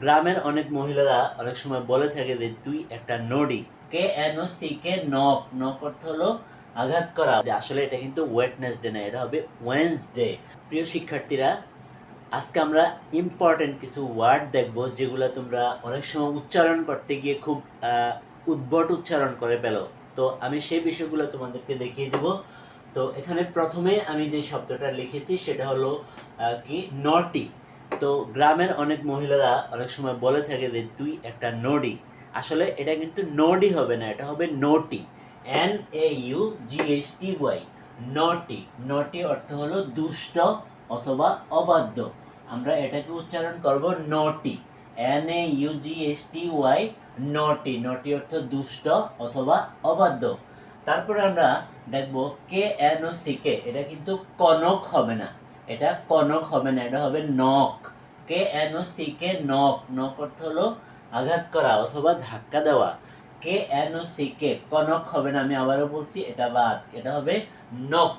গ্রামের অনেক মহিলারা অনেক সময় বলে থাকে যে তুই একটা নডি। KNOCK, knock. নক অর্থ হলো আঘাত করা। আসলে এটা কিন্তু ওয়েডনেসডে না, এটা হবে ওয়েন্সডে। প্রিয় শিক্ষার্থীরা, আজকে আমরা ইম্পর্টেন্ট কিছু ওয়ার্ড দেখব যেগুলো তোমরা অনেক সময় উচ্চারণ করতে গিয়ে খুব উদ্ভট উচ্চারণ করে পেলো। তো আমি সেই বিষয়গুলো তোমাদেরকে দেখিয়ে দেব। তো এখানে প্রথমে আমি যে শব্দটা লিখেছি সেটা হলো কি নটি। তো গ্রামের অনেক মহিলারা অনেক সময় বলে থাকে যে তুই একটা নডি। আসলে এটা কিন্তু নডি হবে না, এটা হবে নটি। NAUGHTY, নটি। নটি অর্থ হলো দুষ্ট অথবা অবাধ্য। আমরা এটাকে উচ্চারণ করব নটি। NAUGHTY, নটি। নটি অর্থ দুষ্ট অথবা অবাধ্য। তারপরে আমরা দেখব KNOCK, এটা কিন্তু কনক হবে না, এটা কনক হবে না, এটা হবে নক। KNOCK, knock. নক অর্থ হলো আঘাত করা অথবা ধাক্কা দেওয়া। KNOCK, কনক হবে না, আমি আবারও বলছি, এটা বাদ, এটা হবে নক।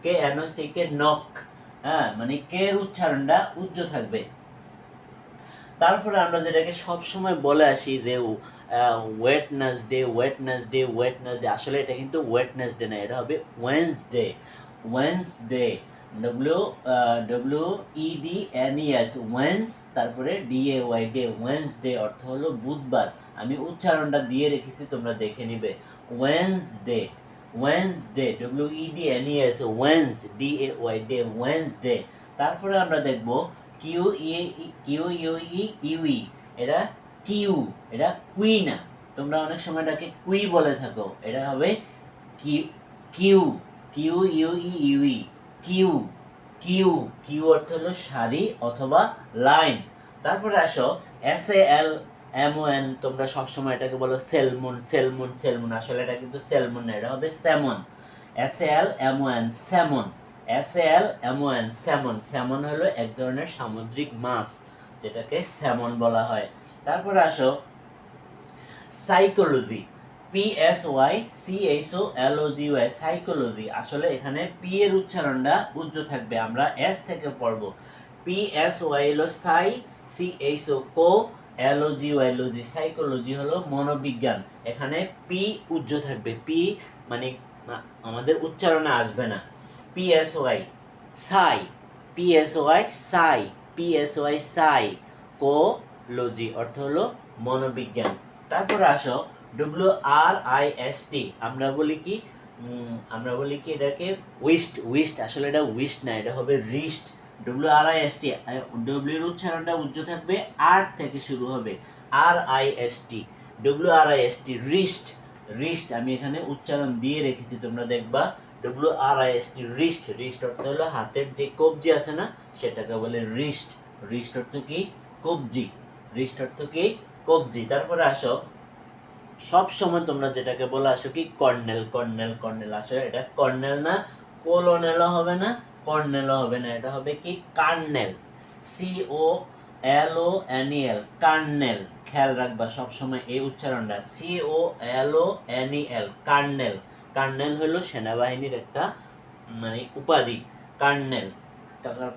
KNOCK, knock. হ্যাঁ, মানে কে এর উচ্চারণটা উচ্চ থাকবে। তারপরে আমরা যেটাকে সব সময় বলে আসি যে ওয়েডনেসডে, ওয়েডনেসডে, ওয়েডনেসডে, আসলে এটা কিন্তু ওয়েডনেসডে না, এটা হবে ওয়েন্সডে। ওয়েন্সডে, WEDNES, ওয়েন্স, তারপরে DAY, ডে। ওয়েন্সডে অর্থ হলো বুধবার। আমি উচ্চারণটা দিয়ে রেখেছি, তোমরা দেখে নিবে। Wednesday, Wednesday, WEDNES, Weil's, DAY, day, Wednesday. তারপরে আমরা দেখব QUE, এটা কিউ, এটা কুই না। তোমরা অনেক সময় এটাকে কুই বলে থাকো, এটা হবে Q. QUE, Q. Q, Q অর্থ হলো সারি অথবা লাইন। তারপরে আসো SALMON, তোমরা সবসময় এটাকে বলো সেলমন, সেলমন, সেলমন। আসলে এটা কিন্তু সেলমন না, এটা হবে salmon. SALMON, salmon. SALMON, salmon. Salmon হলো এক ধরনের সামুদ্রিক মাছ, যেটাকে স্যামন বলা হয়। তারপরে আসো সাইকোলজি, PSYCHOLOGY, সাইকোলজি। আসলে এখানে পি এর উচ্চারণটা উজ্জ থাকবে, আমরা এস থেকে পড়ব। PSY হলো সাই, CHO কো, LOGY লজি। সাইকোলজি হলো মনোবিজ্ঞান। এখানে পি উজ্জ থাকবে, পি মানে আমাদের উচ্চারণে আসবে না। PSY সাই, PSY সাই, PSY সাই কো লজি অর্থ হলো মনোবিজ্ঞান। তারপরে আসো WRIST, আমরা বলি কি এটাকে উইস্ট। উইস্ট, আসলে এটা উইস্ট না, এটা হবে রিস্ট। WRIST, ডব্লিউ এর উচ্চারণটা উজ্জ থাকবে, আর থেকে শুরু হবে। RIST, WRIST, wrist. রিস্ট, আমি এখানে উচ্চারণ দিয়ে রেখেছি, তোমরা দেখবা। WRIST, wrist. রিস্ট অর্থ হলো হাতের যে কবজি আছে না, সেটাকে বলে রিস্ট। রিস্ট অর্থ কি? কবজি। রিস্ট অর্থ কি? কবজি। তারপরে আসো, সব সময় তোমরা যেটাকে বলে আসো কি কর্নেল, কর্নেল, কর্নেল। আসলে এটা কর্নেল না, কোলোনেলও হবে না, কর্নেলও হবে না, এটা হবে কি কার্নেল। COLONEL, kernel. খেয়াল রাখবা সব সময় এই উচ্চারণটা, COLONEL, কার্নেল। কার্নেল হলো সেনাবাহিনীর একটা মানে উপাধি, কার্নেল।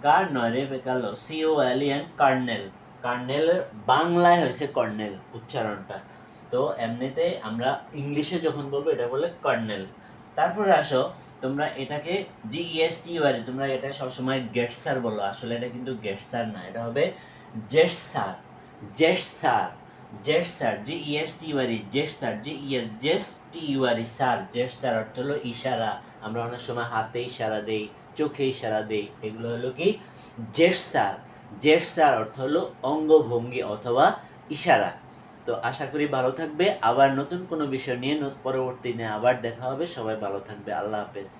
কার নয় রে বেকালো, COLEN, কার্নেল। কার্নেলের বাংলায় হয়েছে কর্নেল উচ্চারণটা। তো এমনিতে আমরা ইংলিশে যখন বলবো এটা বলে কর্নেল। তারপরে আসো, তোমরা এটাকে GESTUR, তোমরা এটা সবসময় গেটসার বলো, আসলে এটা কিন্তু গেটসার না, এটা হবে জেটসার। জেটসার, জেটসার, GESTUR, জেটসার, GESTUR, স্যার। জেটসার অর্থ হলো ইশারা। আমরা অনেক সময় হাতে ইশারা দেই, চোখে ইশারা দেই, এগুলো হলো কি জেটসার। জেটসার অর্থ হলো অঙ্গভঙ্গি অথবা ইশারা। তো আশা করি ভালো থাকবে। আবার নতুন কোনো বিষয় নিয়ে পরবর্তী দিনে আবার দেখা হবে। সবাই ভালো থাকবে। আল্লাহ হাফেজ।